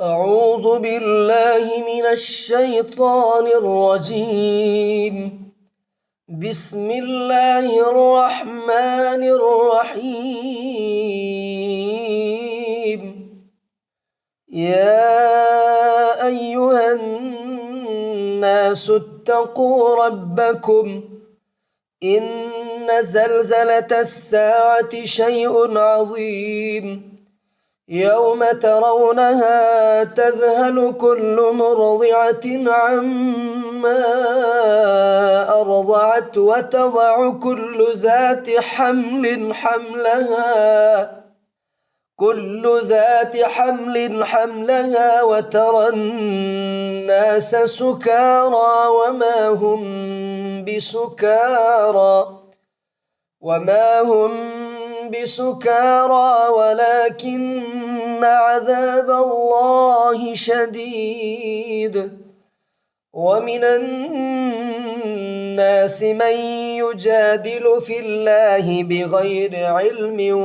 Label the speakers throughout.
Speaker 1: أعوذ بالله من الشيطان الرجيم. بسم الله الرحمن الرحيم. يا أيها الناس اتقوا ربكم. إن زلزلة الساعة شيء عظيم. يوم ترونها تذهل كل مرضعة عما أرضعت وتضع كل ذات حمل حملها وترى الناس سكارى وما هم بسكارى ولكن عذاب الله شديد. ومن الناس من يجادل في الله بغير علم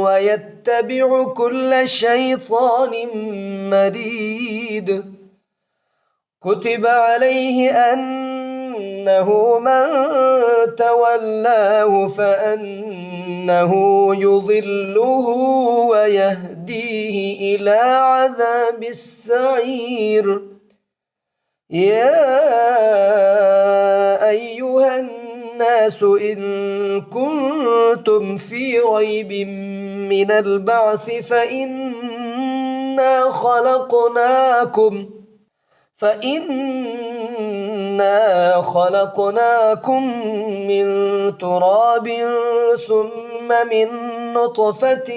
Speaker 1: ويتبع كل شيطان مريد. كتب عليه أنه من تولاه فأنه يضله ويهديه إلى عذاب السعير. يا أيها الناس إن كنتم في ريب من البعث فإنا خلقناكم من تراب ثم من نطفة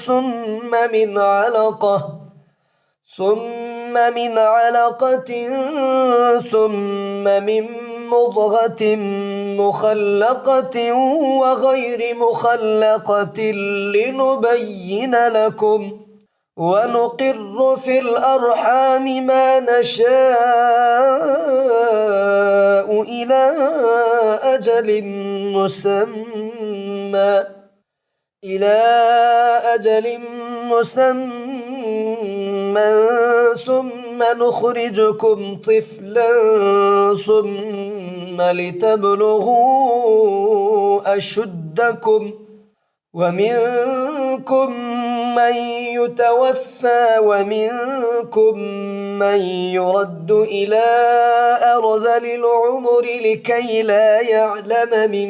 Speaker 1: ثم من علقة ثم من مضغة مخلقة وغير مخلقة لنبين لكم ونقر في الأرحام ما نشاء إلى أجل مسمى ثم نخرجكم طفلا ثم لتبلغوا أشدكم ومنكم من يتوفى ومنكم من يرد إلى أرذل العمر لكي لا يعلم من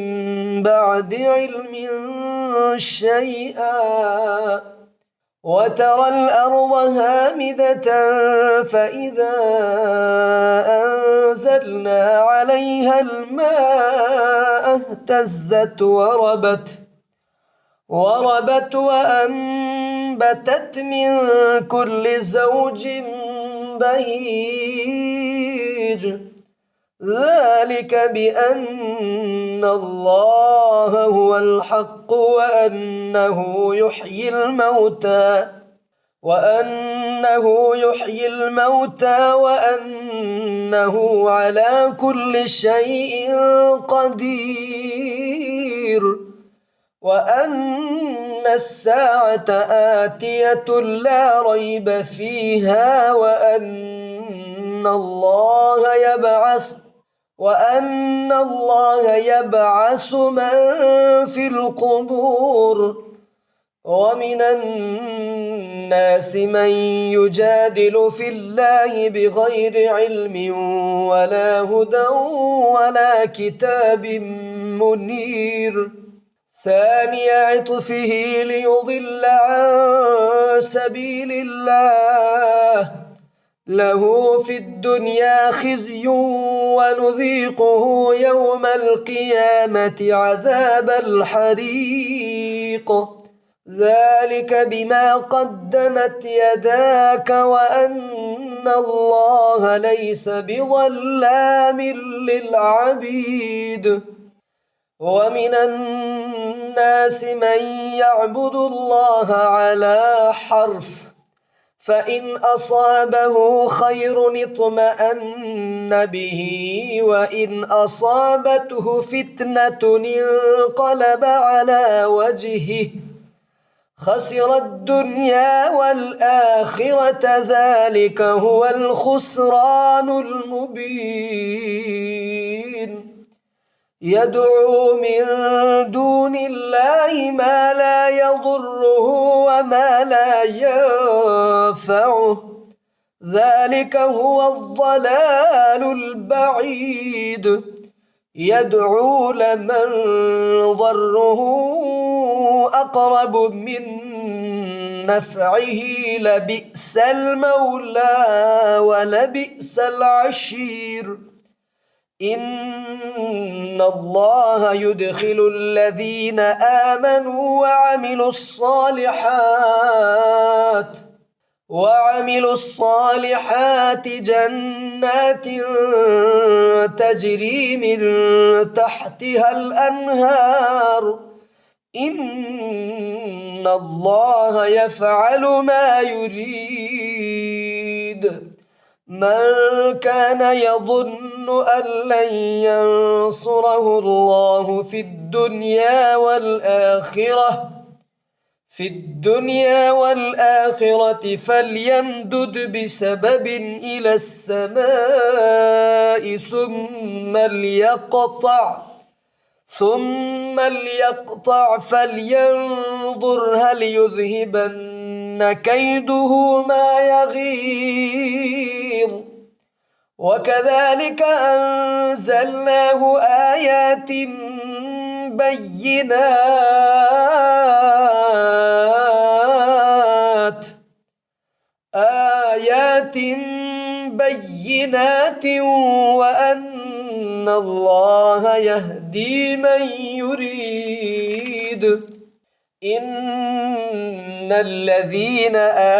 Speaker 1: بعد علم شيئا. وترى الأرض هامدة فإذا أنزلنا عليها الماء اهتزت وربت وأنبتت من كل زوج بهيج. ذلك بأن الله هو الحق وأنه يحيي الموتى وأنه على كل شيء قدير وأن الساعة آتية لا ريب فيها وأن الله يبعث من في القبور. ومن الناس من يجادل في الله بغير علم ولا هدى ولا كتاب منير. ثاني عطفه ليضل عن سبيل الله له في الدنيا خزي ونذيقه يوم القيامة عذاب الحريق. ذلك بما قدمت يداك وأن الله ليس بظلام للعبيد. ومن الناس من يعبد الله على حرف فإن أصابه خير اطمأن به وإن أصابته فتنة انقلب على وجهه خسر الدنيا والآخرة ذلك هو الخسران المبين يدعو من دون الله ما لا يضره وما لا ينفعه ذلك هو الضلال البعيد يدعو لمن ضره أقرب من نفعه لبئس المولى ولبئس العشير إن الله يدخل الذين آمنوا وعملوا الصالحات جنات تجري من تحتها الأنهار إن الله يفعل ما يريد من كان يظن أن لن ينصره الله في الدنيا والآخرة فليمدد بسبب إلى السماء ثم ليقطع فلينظر هل يذهبن كيده ما يغيظ وكذلك أنزلناه آيات بينات وأن الله يهدي من يريد إن الذين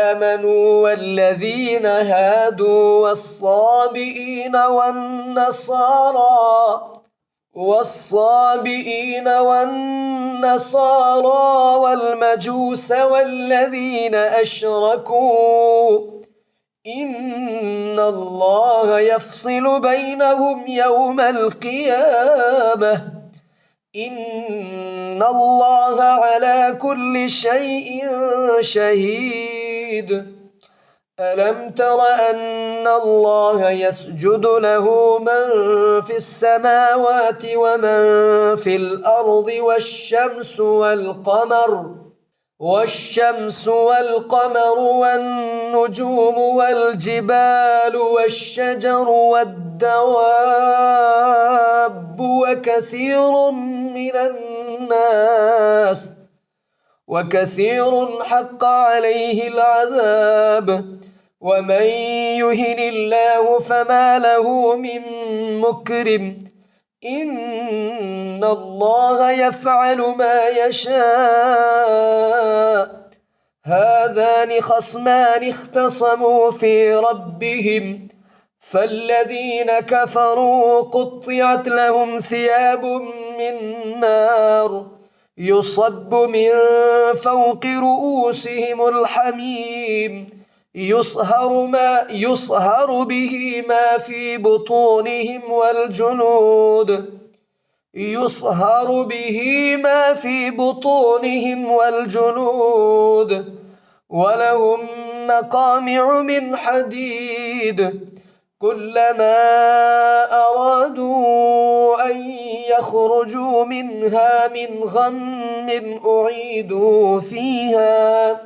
Speaker 1: آمنوا والذين هادوا والصابئين والنصارى والمجوس والذين أشركوا إن الله يفصل بينهم يوم القيامة إن الله على كل شيء شهيد ألم تر أن الله يسجد له من في السماوات ومن في الأرض والشمس والقمر والنجوم والجبال والشجر والدواب وكثير حق عليه العذاب ومن يهن الله فما له من مكرم إن الله يفعل ما يشاء هذان خصمان اختصموا في ربهم فالذين كفروا قطعت لهم ثياب من نار يصب من فوق رؤوسهم الحميم يصهر به ما في بطونهم والجنود ولهم مقامع من حديد كلما أرادوا أن يخرجوا منها من غم أعيدوا فيها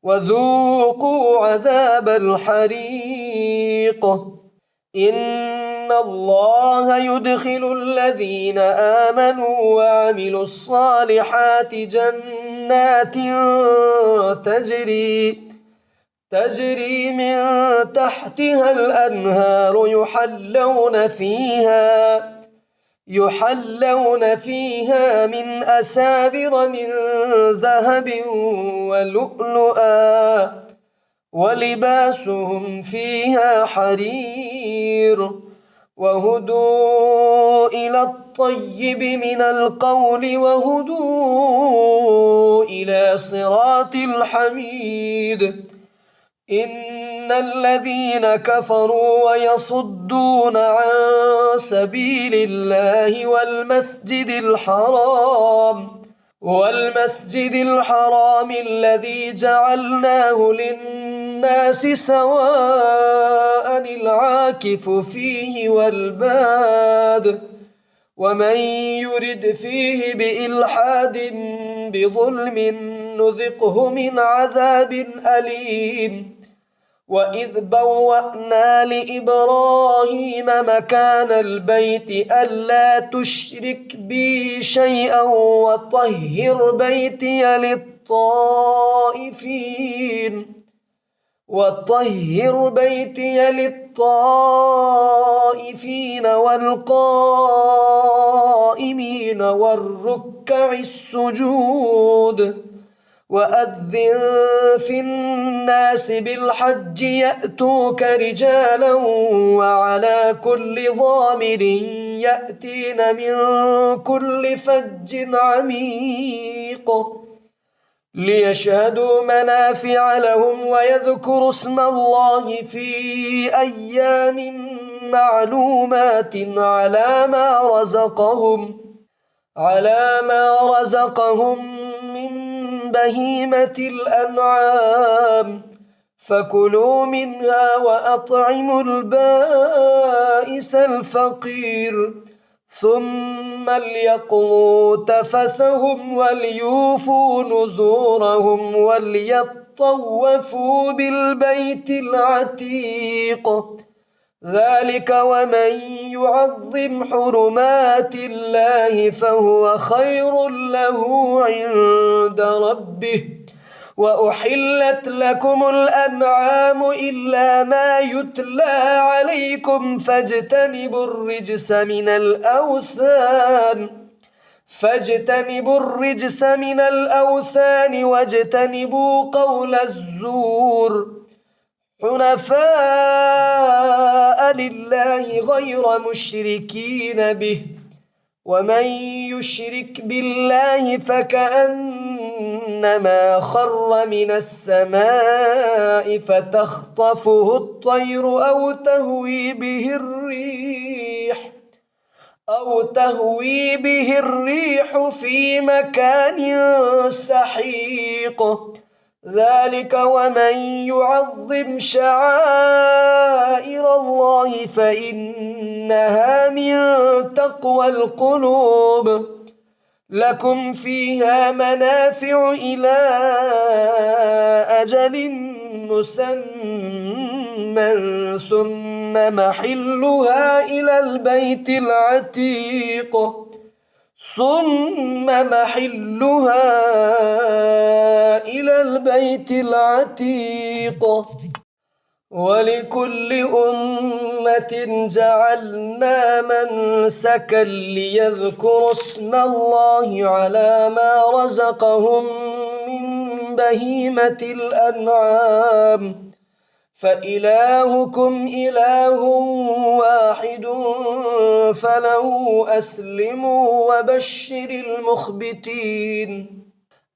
Speaker 1: وذوقوا عذاب الحريق إن الله يدخل الذين آمنوا وعملوا الصالحات جنات تجري من تحتها الأنهار يحلون فيها من أساور من ذهب ولؤلؤا ولباسهم فيها حرير وهدوا إلى الطيب من القول وهدوا إلى صراط الحميد إن الذين كفروا ويصدون عن سبيل الله والمسجد الحرام والمسجد الحرام الذي جعلناه للناس سواء العاكف فيه والباد ومن يرد فيه بإلحاد بظلم نذقه من عذاب أليم وإذ بوأنا لإبراهيم مكان البيت ألا تشرك بي شيئا وطهر بيتي للطائفين والقائمين والركع السجود وأذن في الناس بالحج يأتوك رجالا وعلى كل ضامر يأتين من كل فج عميق ليشهدوا منافع لهم ويذكروا اسم الله في أيام معلومات على ما رزقهم من بهيمة الأنعام فكلوا منها وأطعموا البائس الفقير ثم ليقضوا تفثهم وليوفوا نذورهم وليطوفوا بالبيت العتيق ذلك ومن يعظم حرمات الله فهو خير له عند ربه وأحلت لكم الأنعام إلا ما يتلى عليكم فاجتنبوا الرجس من الأوثان واجتنبوا قول الزور حنفاء لله غير مشركين به ومن يشرك بالله فكأنما خر من السماء فتخطفه الطير أو تهوي به الريح في مكان سحيق ذلك ومن يعظم شعائر الله فإنها من تقوى القلوب لكم فيها منافع إلى أجل مسمى ثم محلها إلى البيت العتيق ولكل أمة جعلنا منسكا ليذكروا اسم الله على ما رزقهم من بهيمة الأنعام فإلهكم إله واحد فله أسلموا وبشر المخبتين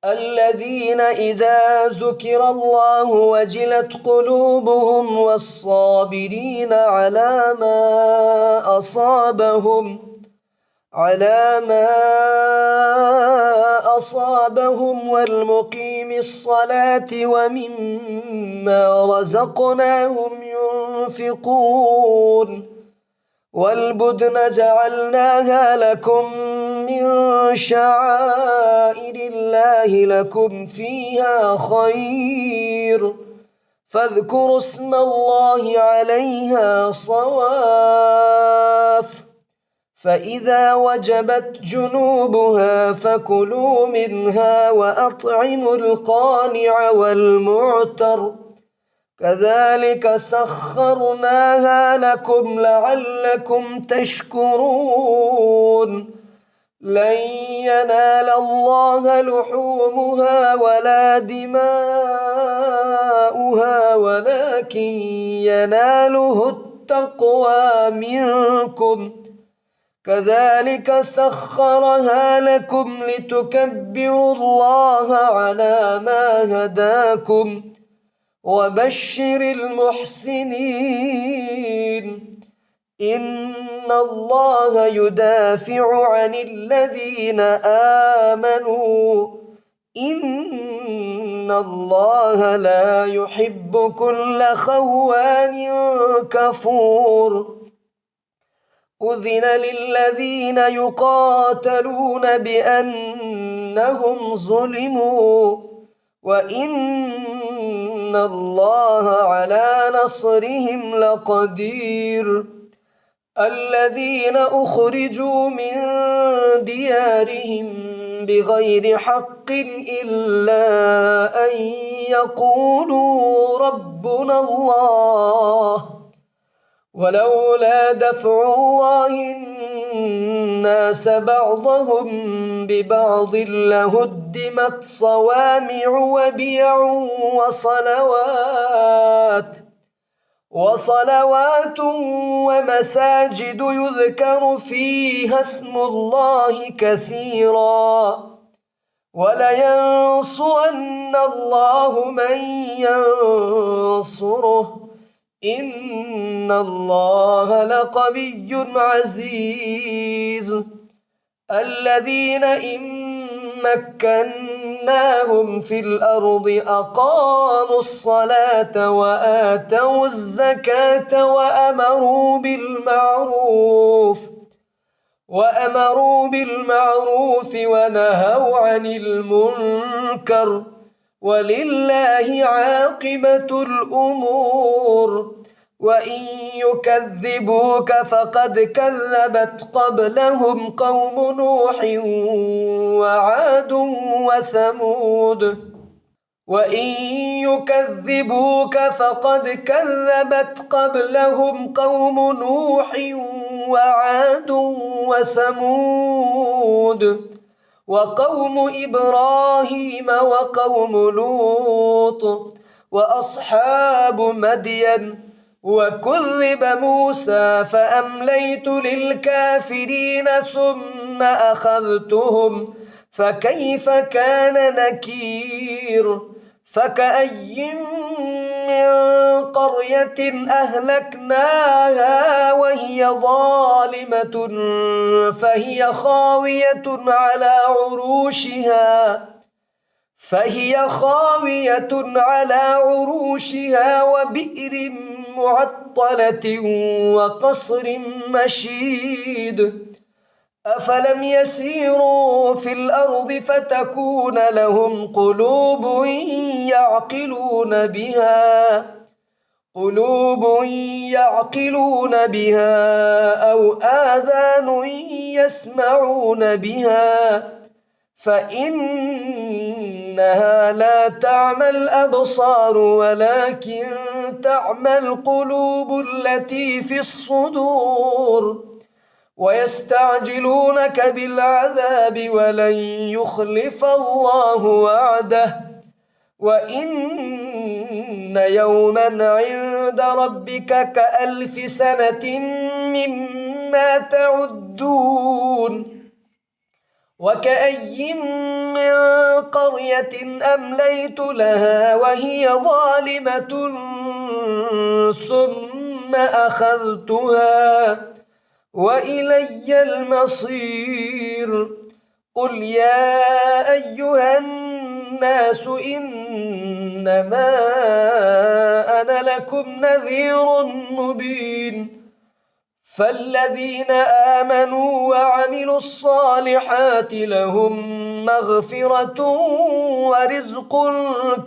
Speaker 1: الذين إذا ذكر الله وجلت قلوبهم والصابرين على ما أصابهم والمقيم الصلاة ومما رزقناهم ينفقون والبدن جعلناها لكم من شعائر الله لكم فيها خير فاذكروا اسم الله عليها صواف فإذا وجبت جنوبها فكلوا منها وأطعموا القانع والمعتر كذلك سخرناها لكم لعلكم تشكرون لن ينال الله لحومها ولا دماؤها ولكن يناله التقوى منكم كذلك سخرها لكم لتكبروا الله على ما هداكم وبشر المحسنين إن الله يدافع عن الذين آمنوا إن الله لا يحب كل خوان كفور أذن للذين يقاتلون بأنهم ظلموا وإن الله على نصرهم لقدير الذين أخرجوا من ديارهم بغير حق إلا أن يقولوا ربنا الله ولولا دفع الله الناس بعضهم ببعض لهدمت صوامع وبيع وصلوات ومساجد يذكر فيها اسم الله كثيرا ولينصرن الله من ينصره إن الله لقوي عزيز الذين إن مكناهم في الأرض أقاموا الصلاة وآتوا الزكاة وأمروا بالمعروف ونهوا عن المنكر ولله عاقبة الأمور وإن يكذبوك فقد كذبت قبلهم قوم نوح وعاد وثمود وإن يكذبوك فقد كذبت قبلهم قوم نوح وعاد وثمود وقوم إبراهيم وقوم لوط وأصحاب مدين وكذب موسى فأمليت للكافرين ثم أخذتهم فكيف كان نكير فكأي من قرية أهلكناها وهي ظالمة فهي خاوية على عروشها وبئر معطلة وقصر مشيد أفلم يسيروا في الأرض فتكون لهم قلوب يعقلون بها أو آذان يسمعون بها فإنها لا تعمى الأبصار ولكن تعمى القلوب التي في الصدور ويستعجلونك بالعذاب ولن يخلف الله وعده وإن يوما عند ربك كألف سنة مما تعدون وكأي من قرية أمليت لها وهي ظالمة ثم أخذتها وإلي المصير قل يا أيها الناس إنما أنا لكم نذير مبين فالذين آمنوا وعملوا الصالحات لهم مغفرة ورزق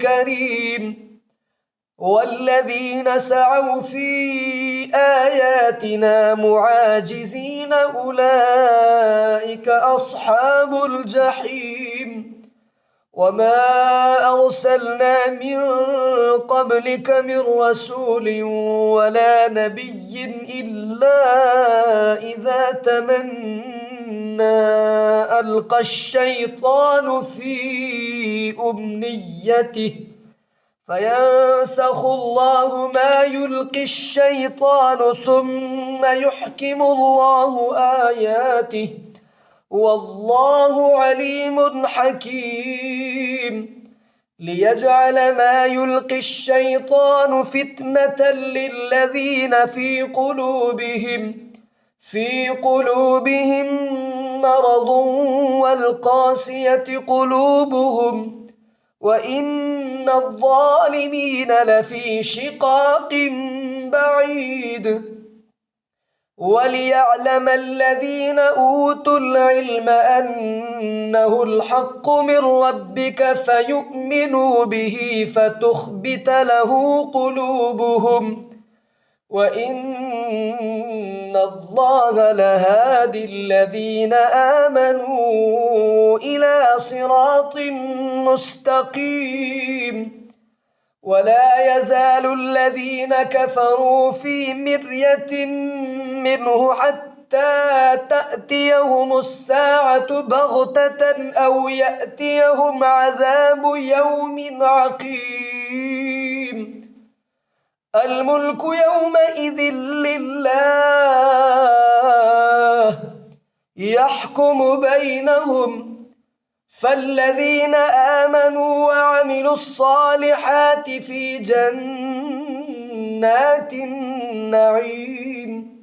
Speaker 1: كريم والذين سعوا في آياتنا معاجزين أولئك أصحاب الجحيم وما أرسلنا من قبلك من رسول ولا نبي إلا إذا تمنى ألقى الشيطان في أمنيته فينسخ الله ما يلقي الشيطان ثم يحكم الله آياته والله عليم حكيم ليجعل ما يلقي الشيطان فتنة للذين في قلوبهم مرض والقاسية قلوبهم وإن الظالمين لفي شقاق بعيد وليعلم الذين أوتوا العلم أنه الحق من ربك فيؤمنوا به فتخبت له قلوبهم وإن الله لهادي الذين آمنوا إلى صراط مستقيم ولا يزال الذين كفروا في مرية منه حتى تأتيهم الساعة بغتة أو يأتيهم عذاب يوم عقيم الملك يومئذ لله يحكم بينهم فالذين آمنوا وعملوا الصالحات في جنات النعيم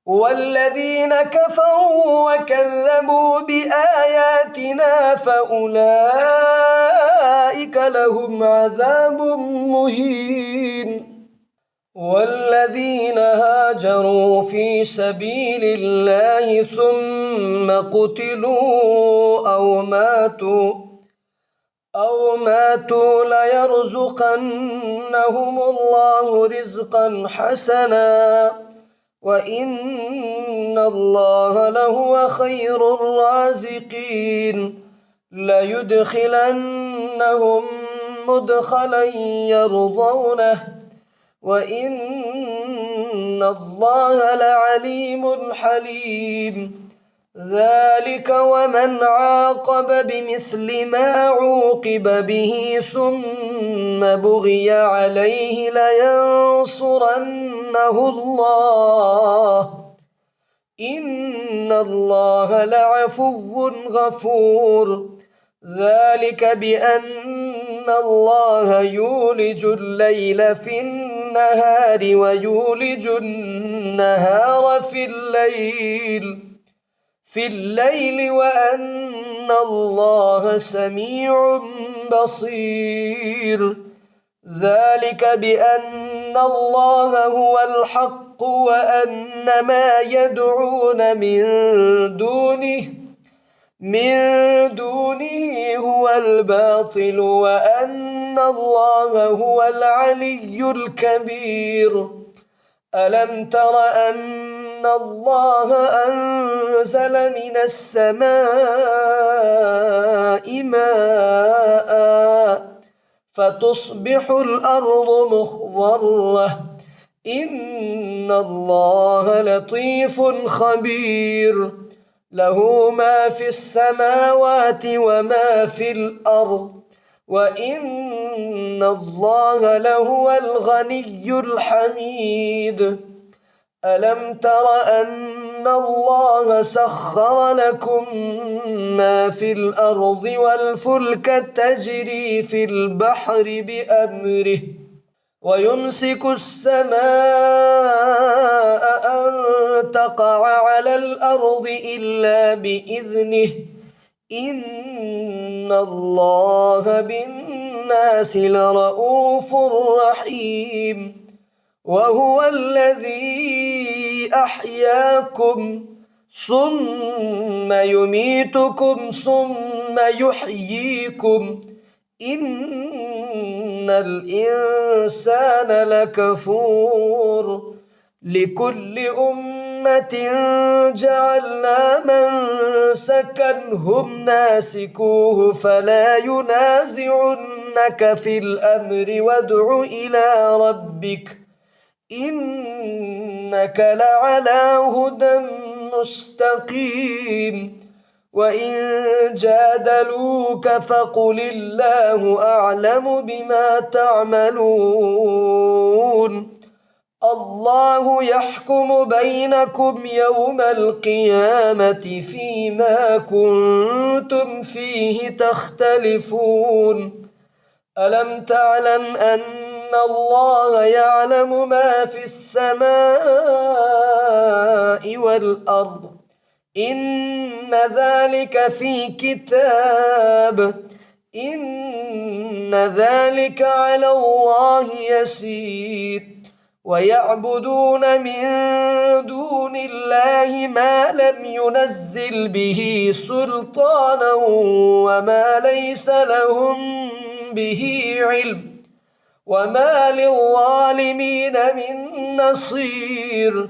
Speaker 1: والذين كفروا وكذبوا بآياتنا فأولئك لهم عذاب مهين والذين هاجروا في سبيل الله ثم قتلوا أو ماتوا ليرزقنهم الله رزقا حسنا وإن الله لهو خير الرازقين ليدخلنهم مدخلا يرضونه وإن الله لعليم حليم ذلك ومن عاقب بمثل ما عوقب به ثم بغي عليه لينصرنه الله إن الله لعفو غفور ذلك بأن الله يولج الليل في النهار ويولج النهار في الليل وأن الله سميع بصير ذلك بأن الله هو الحق وأن ما يدعون من دونه هو الباطل وأن الله هو العلي الكبير ألم تر أن الله أنزل من السماء ماء فتصبح الأرض مخضرة إن الله لطيف خبير له ما في السماوات وما في الأرض وإن الله لهو الغني الحميد ألم تر أن الله سخر لكم ما في الأرض والفلك تجري في البحر بأمره ويمسك السماء أن تقع على الأرض إلا بإذنه إن الله بالناس لرؤوف رحيم وهو الذي أحياكم ثم يميتكم ثم يحييكم إن الإنسان لكفور لكل أمة جعلنا منسكا هم ناسكوه فلا ينازعنك في الأمر وادع إلى ربك إنك لعلى هدى مستقيم وإن جادلوك فقل الله أعلم بما تعملون الله يحكم بينكم يوم القيامة فيما كنتم فيه تختلفون ألم تعلم أن الله يعلم ما في السماء والأرض إن ذلك في كتاب إن ذلك على الله يسير ويعبدون من دون الله ما لم ينزل به سلطانا وما ليس لهم به علم وما للظالمين من نصير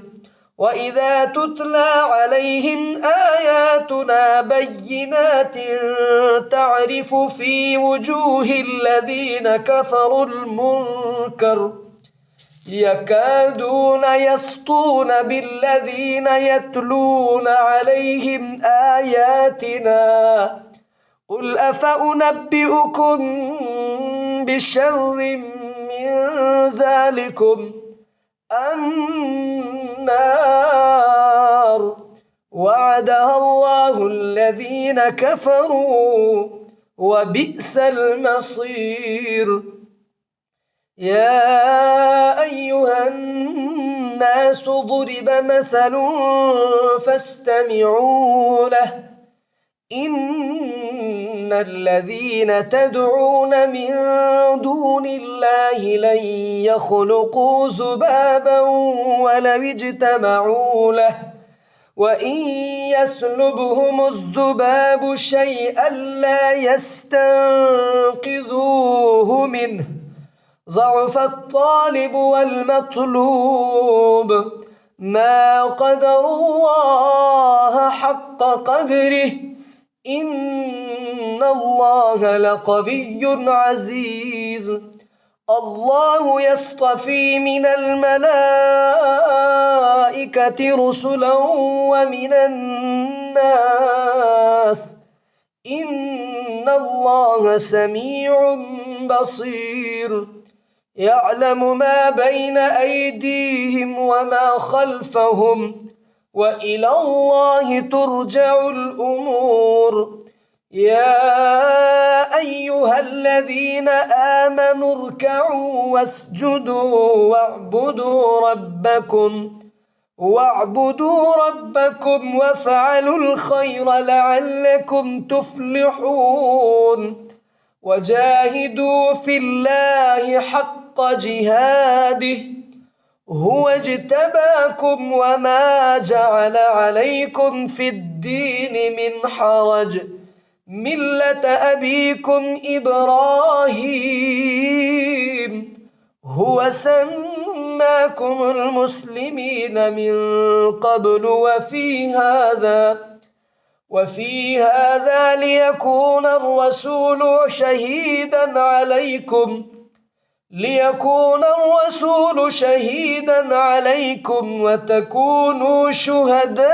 Speaker 1: وإذا تتلى عليهم آياتنا بينات تعرف في وجوه الذين كفروا المنكر يكادون يسطون بالذين يتلون عليهم آياتنا قل أفأنبئكم بشر من ذلكم النار وعدها الله الذين كفروا وبئس المصير يا أيها الناس ضرب مثل فاستمعوا له إن الذين تدعون من دون الله لن يخلقوا ذبابا ولو اجتمعوا له وإن يسلبهم الذباب شيئا لا يستنقذوه منه ضعف الطالب والمطلوب ما قدر الله حق قدره إن الله لقوي عزيز الله يصطفي من الملائكة رسلا ومن الناس إن الله سميع بصير يعلم ما بين أيديهم وما خلفهم وإلى الله ترجع الأمور يا أيها الذين آمنوا اركعوا واسجدوا واعبدوا ربكم وافعلوا الخير لعلكم تفلحون وجاهدوا في الله حق جهاده هو اجتباكم وما جعل عليكم في الدين من حرج ملة أبيكم إبراهيم هو سماكم المسلمين من قبل وفي هذا ليكون الرسول شهيدا عليكم وتكونوا شهداء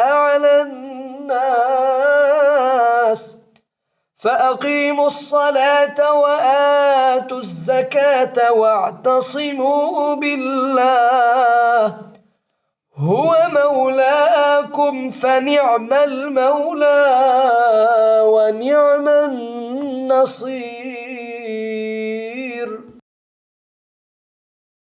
Speaker 1: على الناس فأقيموا الصلاة وآتوا الزكاة واعتصموا بالله هو مولاكم فنعم المولى ونعم النصير.